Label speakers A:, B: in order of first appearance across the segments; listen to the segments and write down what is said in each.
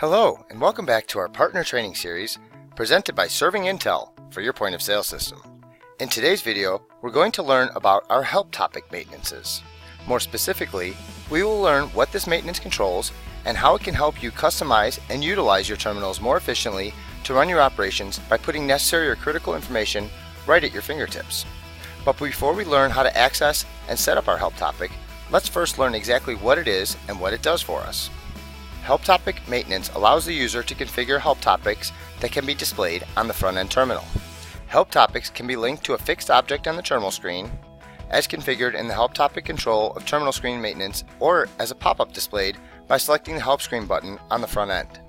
A: Hello, and welcome back to our partner training series presented by ServingIntel for your point of sale system. In today's video, we're going to learn about our help topic maintenances. More specifically, we will learn what this maintenance controls and how it can help you customize and utilize your terminals more efficiently to run your operations by putting necessary or critical information right at your fingertips. But before we learn how to access and set up our help topic, let's first learn exactly what it is and what it does for us. Help topic maintenance allows the user to configure help topics that can be displayed on the front-end terminal. Help topics can be linked to a fixed object on the terminal screen, as configured in the help topic control of terminal screen maintenance, or as a pop-up displayed by selecting the help screen button on the front end.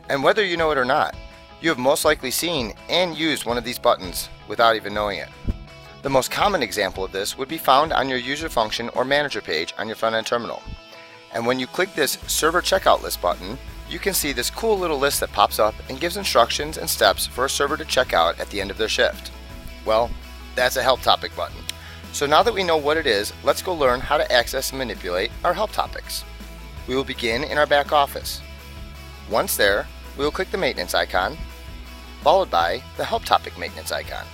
A: And whether you know it or not, you have most likely seen and used one of these buttons without even knowing it. The most common example of this would be found on your user function or manager page on your front-end terminal. And when you click this server checkout list button, you can see this cool little list that pops up and gives instructions and steps for a server to check out at the end of their shift. Well, that's a help topic button. So now that we know what it is, let's go learn how to access and manipulate our help topics. We will begin in our back office. Once there, we will click the maintenance icon, followed by the help topic maintenance icon.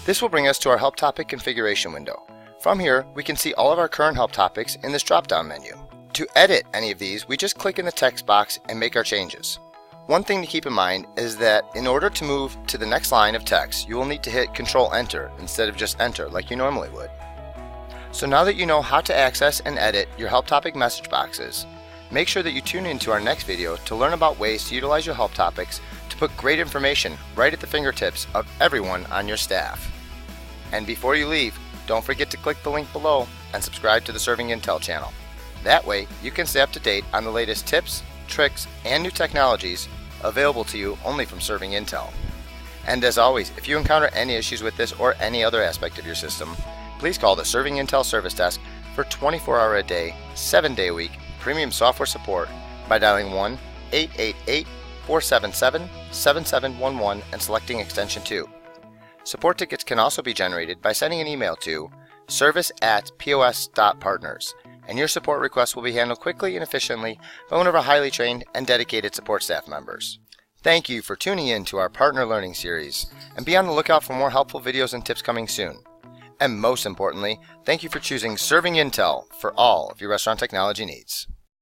A: This will bring us to our help topic configuration window. From here, we can see all of our current help topics in this drop-down menu. To edit any of these, we just click in the text box and make our changes. One thing to keep in mind is that in order to move to the next line of text, you will need to hit Control-Enter instead of just Enter like you normally would. So now that you know how to access and edit your help topic message boxes, make sure that you tune into our next video to learn about ways to utilize your help topics to put great information right at the fingertips of everyone on your staff. And before you leave, don't forget to click the link below and subscribe to the ServingIntel channel. That way, you can stay up to date on the latest tips, tricks, and new technologies available to you only from ServingIntel. And as always, if you encounter any issues with this or any other aspect of your system, please call the ServingIntel service desk for 24-hour-a-day, 7-day a week premium software support by dialing 1-888-477-7711 and selecting extension 2. Support tickets can also be generated by sending an email to service@pos.partners, and your support requests will be handled quickly and efficiently by one of our highly trained and dedicated support staff members. Thank you for tuning in to our Partner Learning Series, and be on the lookout for more helpful videos and tips coming soon. And most importantly, thank you for choosing ServingIntel for all of your restaurant technology needs.